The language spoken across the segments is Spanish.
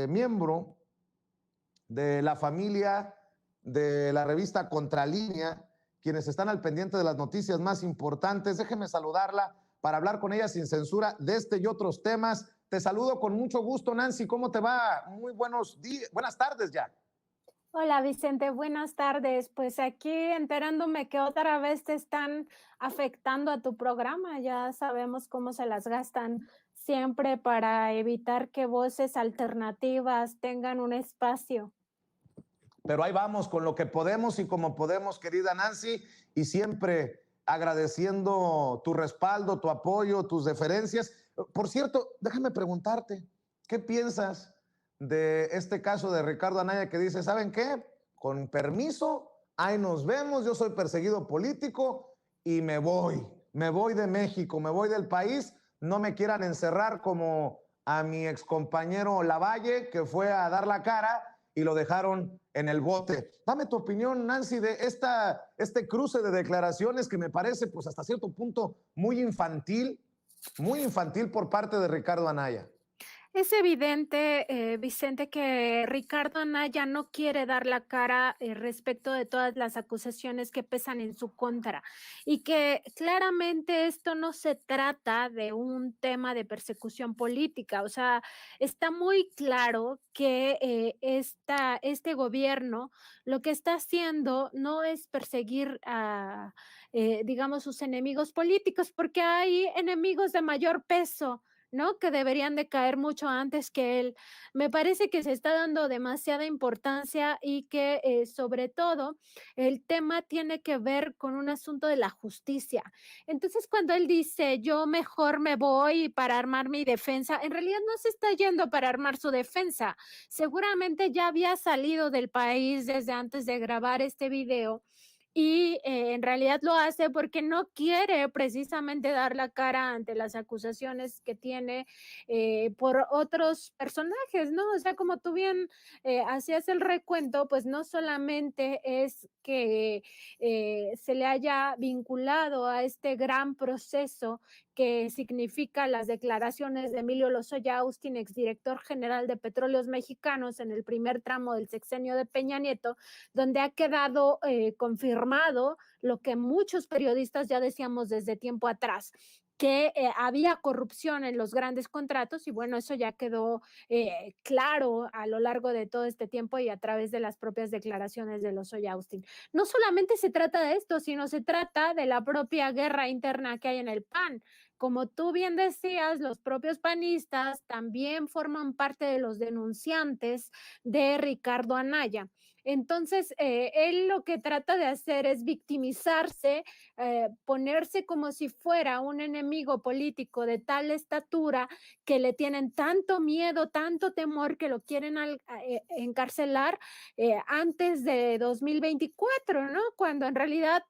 miembro de la familia de la revista Contralínea, quienes están al pendiente de las noticias más importantes. Déjeme saludarla para hablar con ella sin censura de este y otros temas. Te saludo con mucho gusto, Nancy. ¿Cómo te va? Muy buenos días, buenas tardes ya. Hola Vicente, buenas tardes. Pues aquí enterándome que otra vez te están afectando a tu programa. Ya sabemos cómo se las gastan siempre para evitar que voces alternativas tengan un espacio. Pero ahí vamos con lo que podemos y como podemos, querida Nancy, y siempre agradeciendo tu respaldo, tu apoyo, tus deferencias. Por cierto, déjame preguntarte, ¿qué piensas de este caso de Ricardo Anaya que dice, ¿saben qué? Con permiso, ahí nos vemos, yo soy perseguido político y me voy de México, me voy del país, no me quieran encerrar como a mi excompañero Lavalle, que fue a dar la cara y lo dejaron en el bote. Dame tu opinión, Nancy, de este cruce de declaraciones que me parece, pues hasta cierto punto, muy infantil por parte de Ricardo Anaya. Es evidente, Vicente, que Ricardo Anaya no quiere dar la cara respecto de todas las acusaciones que pesan en su contra y que claramente esto no se trata de un tema de persecución política. O sea, está muy claro que este gobierno lo que está haciendo no es perseguir a, digamos, sus enemigos políticos, porque hay enemigos de mayor peso, ¿no? Que deberían de caer mucho antes que él. Me parece que se está dando demasiada importancia y que sobre todo el tema tiene que ver con un asunto de la justicia. Entonces, cuando él dice, yo mejor me voy para armar mi defensa, en realidad no se está yendo para armar su defensa. Seguramente ya había salido del país desde antes de grabar este video y en realidad lo hace porque no quiere precisamente dar la cara ante las acusaciones que tiene por otros personajes, ¿no? O sea, como tú bien hacías el recuento, pues no solamente es que se le haya vinculado a este gran proceso que significa las declaraciones de Emilio Lozoya Austin, exdirector general de Petróleos Mexicanos, en el primer tramo del sexenio de Peña Nieto, donde ha quedado confirmado lo que muchos periodistas ya decíamos desde tiempo atrás, que había corrupción en los grandes contratos y bueno, eso ya quedó claro a lo largo de todo este tiempo y a través de las propias declaraciones de Lozoya Austin. No solamente se trata de esto, sino se trata de la propia guerra interna que hay en el PAN. Como tú bien decías, los propios panistas también forman parte de los denunciantes de Ricardo Anaya. Entonces, él lo que trata de hacer es victimizarse, ponerse como si fuera un enemigo político de tal estatura que le tienen tanto miedo, tanto temor que lo quieren encarcelar antes de 2024, ¿no? Cuando en realidad,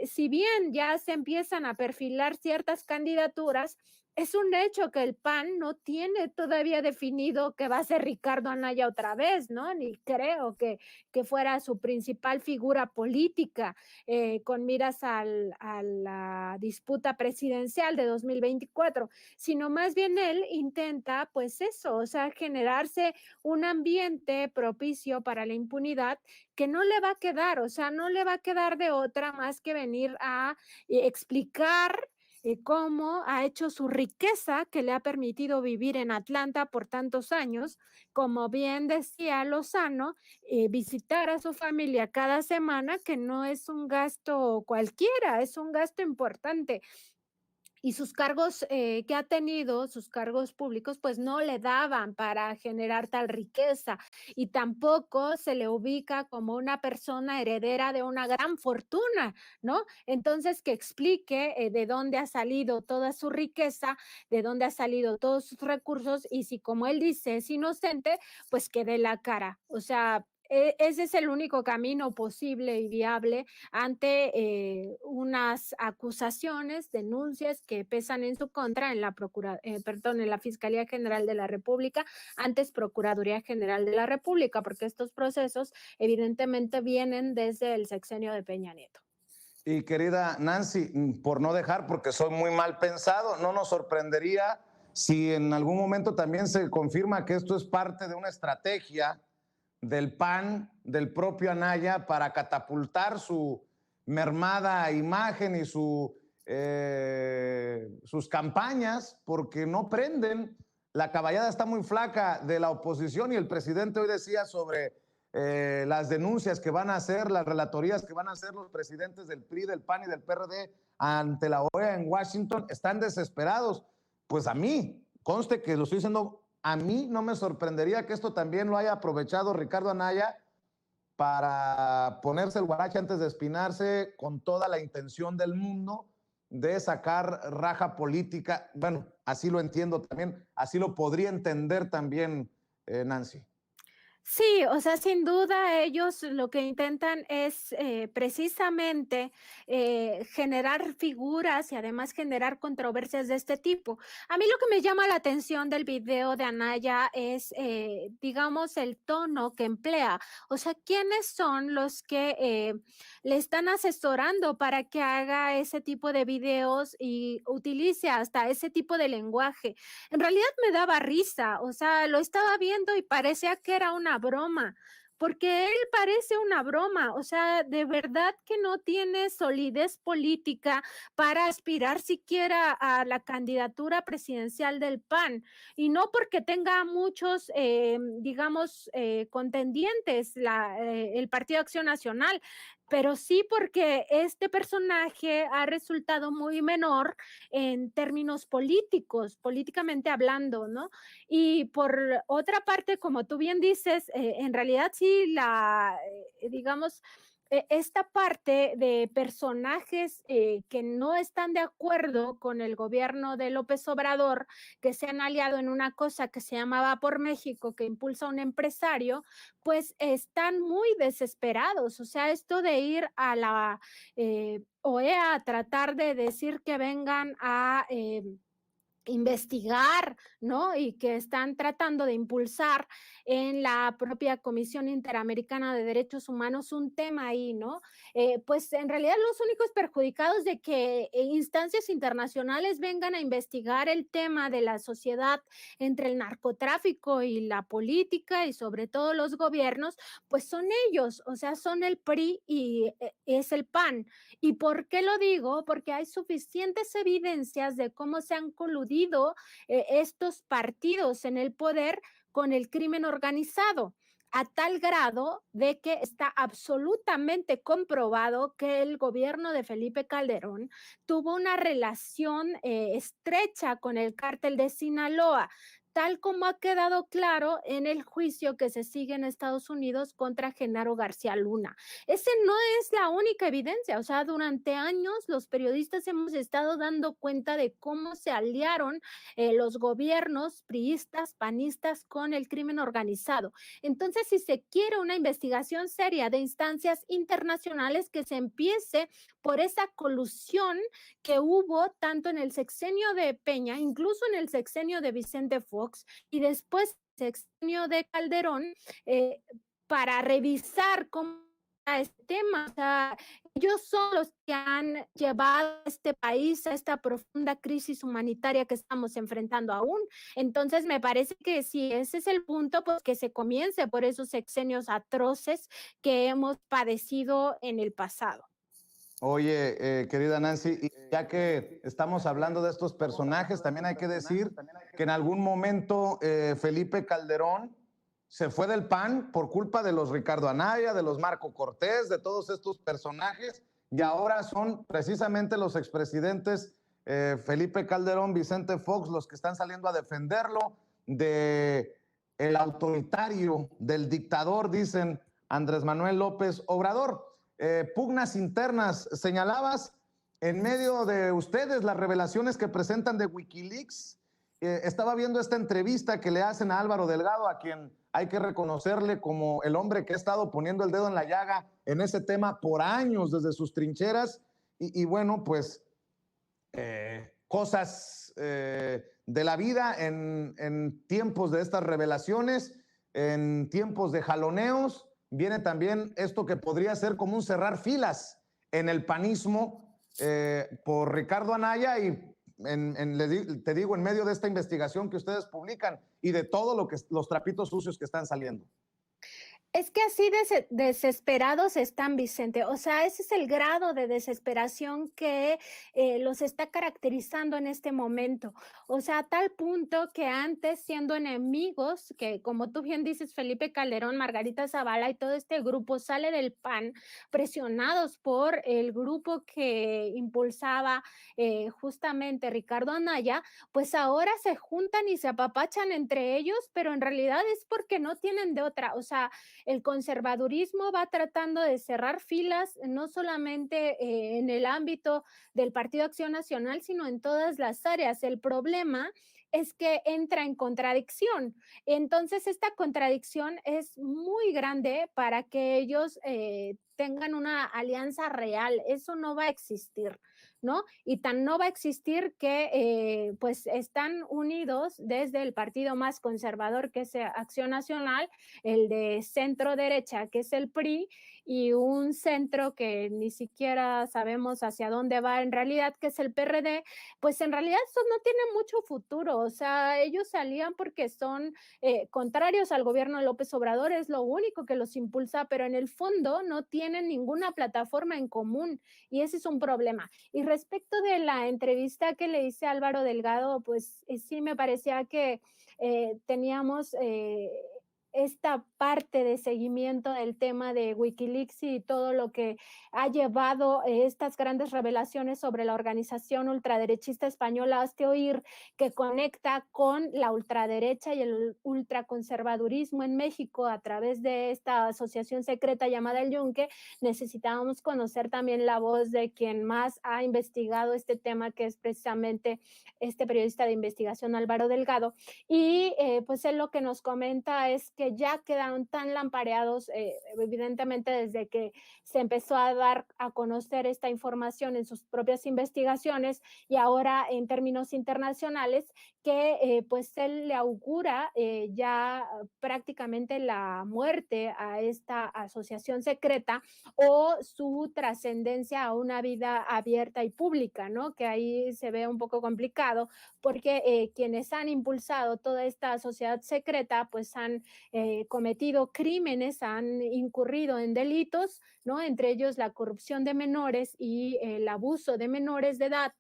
si bien ya se empiezan a perfilar ciertas candidaturas, es un hecho que el PAN no tiene todavía definido que va a ser Ricardo Anaya otra vez, ¿no? Ni creo que fuera su principal figura política con miras a la disputa presidencial de 2024, sino más bien él intenta, pues eso, o sea, generarse un ambiente propicio para la impunidad que no le va a quedar, o sea, no le va a quedar de otra más que venir a explicar cómo ha hecho su riqueza que le ha permitido vivir en Atlanta por tantos años, como bien decía Lozano, visitar a su familia cada semana, que no es un gasto cualquiera, es un gasto importante. Y sus cargos que ha tenido, sus cargos públicos, pues no le daban para generar tal riqueza y tampoco se le ubica como una persona heredera de una gran fortuna, ¿no? Entonces, que explique de dónde ha salido toda su riqueza, de dónde ha salido todos sus recursos y si, como él dice, es inocente, pues que dé la cara. O sea, ese es el único camino posible y viable ante unas acusaciones, denuncias que pesan en su contra en en la Fiscalía General de la República, antes Procuraduría General de la República, porque estos procesos evidentemente vienen desde el sexenio de Peña Nieto. Y querida Nancy, por no dejar, porque soy muy mal pensado, no nos sorprendería si en algún momento también se confirma que esto es parte de una estrategia del PAN, del propio Anaya, para catapultar su mermada imagen y sus campañas, porque no prenden. La caballada está muy flaca de la oposición y el presidente hoy decía sobre las denuncias que van a hacer, las relatorías que van a hacer los presidentes del PRI, del PAN y del PRD ante la OEA en Washington. Están desesperados. Pues a mí, conste que lo estoy diciendo, a mí no me sorprendería que esto también lo haya aprovechado Ricardo Anaya para ponerse el guarache antes de espinarse, con toda la intención del mundo de sacar raja política. Bueno, así lo entiendo también, así lo podría entender también Nancy. Sí, o sea, sin duda ellos lo que intentan es precisamente generar figuras y además generar controversias de este tipo. A mí lo que me llama la atención del video de Anaya es, digamos, el tono que emplea. O sea, ¿quiénes son los que le están asesorando para que haga ese tipo de videos y utilice hasta ese tipo de lenguaje? En realidad me daba risa, o sea, lo estaba viendo y parecía que era una broma, porque él parece una broma, o sea, de verdad que no tiene solidez política para aspirar siquiera a la candidatura presidencial del PAN, y no porque tenga muchos, digamos, contendientes el Partido Acción Nacional, pero sí porque este personaje ha resultado muy menor en términos políticos, políticamente hablando, ¿no? Y por otra parte, como tú bien dices, en realidad sí, digamos, esta parte de personajes que no están de acuerdo con el gobierno de López Obrador, que se han aliado en una cosa que se llamaba por México, que impulsa un empresario, pues están muy desesperados. O sea, esto de ir a la OEA a tratar de decir que vengan a investigar, ¿no? Y que están tratando de impulsar en la propia Comisión Interamericana de Derechos Humanos un tema ahí, ¿no? Pues en realidad los únicos perjudicados de que instancias internacionales vengan a investigar el tema de la sociedad entre el narcotráfico y la política y sobre todo los gobiernos, pues son ellos, o sea, son el PRI y es el PAN. ¿Y por qué lo digo? Porque hay suficientes evidencias de cómo se han coludido estos partidos en el poder con el crimen organizado, a tal grado de que está absolutamente comprobado que el gobierno de Felipe Calderón tuvo una relación estrecha con el cártel de Sinaloa, tal como ha quedado claro en el juicio que se sigue en Estados Unidos contra Genaro García Luna. Ese no es la única evidencia, o sea, durante años los periodistas hemos estado dando cuenta de cómo se aliaron los gobiernos priistas, panistas con el crimen organizado. Entonces, si se quiere una investigación seria de instancias internacionales, que se empiece por esa colusión que hubo tanto en el sexenio de Peña, incluso en el sexenio de Vicente Fox y después sexenio de Calderón, para revisar cómo está este tema. O sea, ellos son los que han llevado a este país a esta profunda crisis humanitaria que estamos enfrentando aún. Entonces, me parece que si ese es el punto, pues que se comience por esos sexenios atroces que hemos padecido en el pasado. Oye, querida Nancy, y ya que estamos hablando de estos personajes, también hay que decir que en algún momento Felipe Calderón se fue del PAN por culpa de los Ricardo Anaya, de los Marco Cortés, de todos estos personajes, y ahora son precisamente los expresidentes Felipe Calderón, Vicente Fox, los que están saliendo a defenderlo de el autoritario, del dictador, dicen Andrés Manuel López Obrador. Pugnas internas, señalabas en medio de ustedes las revelaciones que presentan de Wikileaks. Estaba viendo esta entrevista que le hacen a Álvaro Delgado, a quien hay que reconocerle como el hombre que ha estado poniendo el dedo en la llaga en ese tema por años desde sus trincheras. Y bueno, pues cosas de la vida en tiempos de estas revelaciones, en tiempos de jaloneos. Viene también esto que podría ser como un cerrar filas en el panismo por Ricardo Anaya y te digo, en medio de esta investigación que ustedes publican y de todo lo que los trapitos sucios que están saliendo? Es que así desesperados están, Vicente. O sea, ese es el grado de desesperación que los está caracterizando en este momento. O sea, a tal punto que antes, siendo enemigos, que como tú bien dices, Felipe Calderón, Margarita Zavala y todo este grupo sale del PAN, presionados por el grupo que impulsaba justamente Ricardo Anaya, pues ahora se juntan y se apapachan entre ellos, pero en realidad es porque no tienen de otra. O sea, el conservadurismo va tratando de cerrar filas, no solamente en el ámbito del Partido Acción Nacional, sino en todas las áreas. El problema es que entra en contradicción. Entonces, esta contradicción es muy grande para que ellos tengan una alianza real. Eso no va a existir, ¿no? Y tan no va a existir que pues están unidos desde el partido más conservador, que es Acción Nacional, el de centro derecha, que es el PRI, y un centro que ni siquiera sabemos hacia dónde va en realidad, que es el PRD. Pues en realidad eso no tiene mucho futuro. O sea, ellos salían porque son contrarios al gobierno de López Obrador, es lo único que los impulsa, pero en el fondo no tienen ninguna plataforma en común, y ese es un problema. Y respecto de la entrevista que le hice a Álvaro Delgado, pues sí me parecía que teníamos esta parte de seguimiento del tema de Wikileaks y todo lo que ha llevado estas grandes revelaciones sobre la organización ultraderechista española. Hazte oír, que conecta con la ultraderecha y el ultraconservadurismo en México a través de esta asociación secreta llamada El Yunque. Necesitábamos conocer también la voz de quien más ha investigado este tema, que es precisamente este periodista de investigación Álvaro Delgado. Y pues él lo que nos comenta es que ya quedaron tan lampareados, evidentemente desde que se empezó a dar a conocer esta información en sus propias investigaciones y ahora en términos internacionales, que pues él le augura ya prácticamente la muerte a esta asociación secreta o su trascendencia a una vida abierta y pública, ¿no? Que ahí se ve un poco complicado porque quienes han impulsado toda esta sociedad secreta pues han cometido crímenes, han incurrido en delitos, ¿no? Entre ellos la corrupción de menores y el abuso de menores de edad,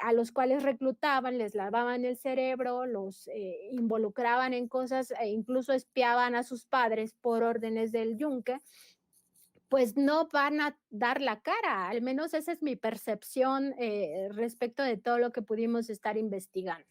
a los cuales reclutaban, les lavaban el cerebro, los involucraban en cosas e incluso espiaban a sus padres por órdenes del Yunque. Pues no van a dar la cara, al menos esa es mi percepción respecto de todo lo que pudimos estar investigando.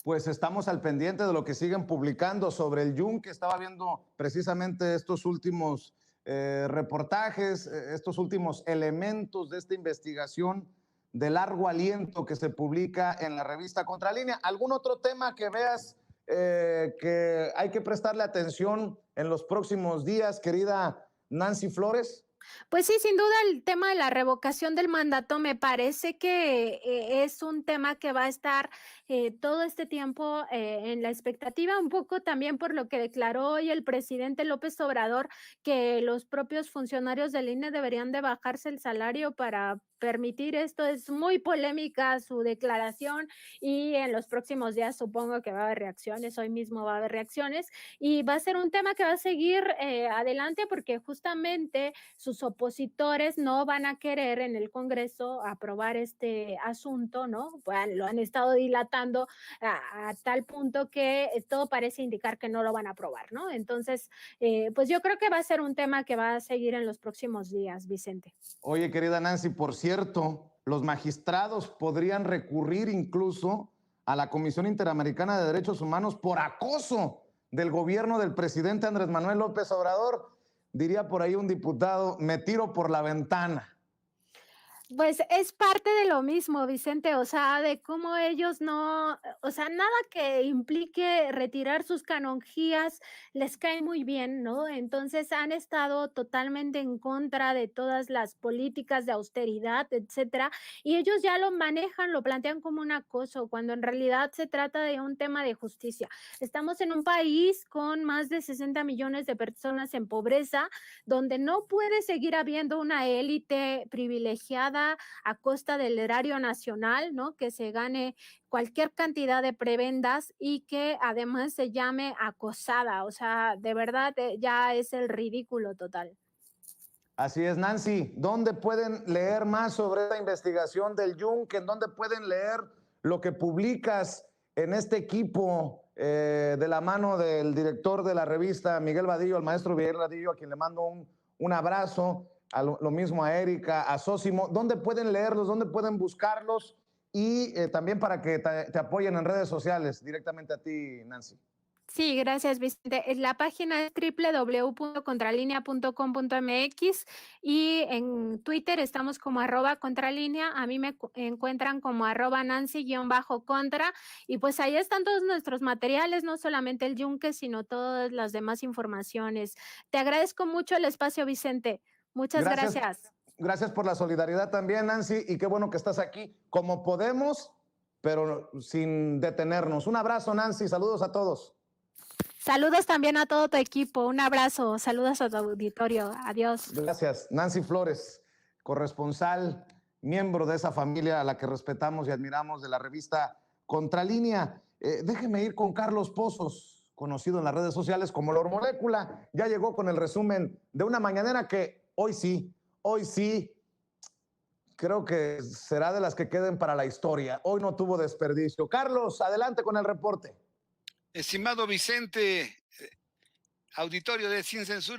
Pues estamos al pendiente de lo que siguen publicando sobre el Yunque. Estaba viendo precisamente estos últimos reportajes, estos últimos elementos de esta investigación de largo aliento que se publica en la revista Contralínea. ¿Algún otro tema que veas que hay que prestarle atención en los próximos días, querida Nancy Flores? Pues sí, sin duda el tema de la revocación del mandato me parece que es un tema que va a estar todo este tiempo en la expectativa, un poco también por lo que declaró hoy el presidente López Obrador, que los propios funcionarios del INE deberían de bajarse el salario para permitir esto. Es muy polémica su declaración y en los próximos días supongo que va a haber reacciones, hoy mismo va a haber reacciones y va a ser un tema que va a seguir adelante porque justamente sus opositores no van a querer en el Congreso aprobar este asunto, ¿no? Pues lo han estado dilatando a tal punto que todo parece indicar que no lo van a aprobar, ¿no? Entonces, pues yo creo que va a ser un tema que va a seguir en los próximos días, Vicente. Oye, querida Nancy, por cierto, los magistrados podrían recurrir incluso a la Comisión Interamericana de Derechos Humanos por acoso del gobierno del presidente Andrés Manuel López Obrador. Diría por ahí un diputado, me tiro por la ventana. Pues es parte de lo mismo, Vicente, o sea, de cómo ellos no, o sea, nada que implique retirar sus canonjías les cae muy bien, ¿no? Entonces han estado totalmente en contra de todas las políticas de austeridad, etcétera, y ellos ya lo manejan, lo plantean como un acoso, cuando en realidad se trata de un tema de justicia. Estamos en un país con más de 60 millones de personas en pobreza, donde no puede seguir habiendo una élite privilegiada nada a costa del erario nacional, ¿no? Que se gane cualquier cantidad de prebendas y que además se llame acosada. O sea, de verdad ya es el ridículo total. Así es, Nancy. ¿Dónde pueden leer más sobre esta investigación del Yunque? ¿En dónde pueden leer lo que publicas en este equipo de la mano del director de la revista, Miguel Vadillo, al maestro Miguel Vadillo, a quien le mando un abrazo, lo mismo a Erika, a Sósimo? ¿Dónde pueden leerlos? ¿Dónde pueden buscarlos? Y también para que te apoyen en redes sociales, directamente a ti, Nancy. Sí, gracias, Vicente. La página es www.contralinea.com.mx y en Twitter estamos como @contralinea. A mí me encuentran como @Nancy_contra. Y pues ahí están todos nuestros materiales, no solamente el Yunque, sino todas las demás informaciones. Te agradezco mucho el espacio, Vicente. Muchas Gracias, gracias. gracias por la solidaridad también, Nancy, y qué bueno que estás aquí como podemos, pero sin detenernos. Un abrazo, Nancy, saludos a todos. Saludos también a todo tu equipo. Un abrazo. Saludos a tu auditorio. Adiós. Gracias, Nancy Flores, corresponsal, miembro de esa familia a la que respetamos y admiramos de la revista Contralínea. Déjeme ir con Carlos Pozos, conocido en las redes sociales como Lord Molécula. Ya llegó con el resumen de una mañanera que hoy sí, creo que será de las que queden para la historia. Hoy no tuvo desperdicio. Carlos, adelante con el reporte. Estimado Vicente, auditorio de Sin Censura.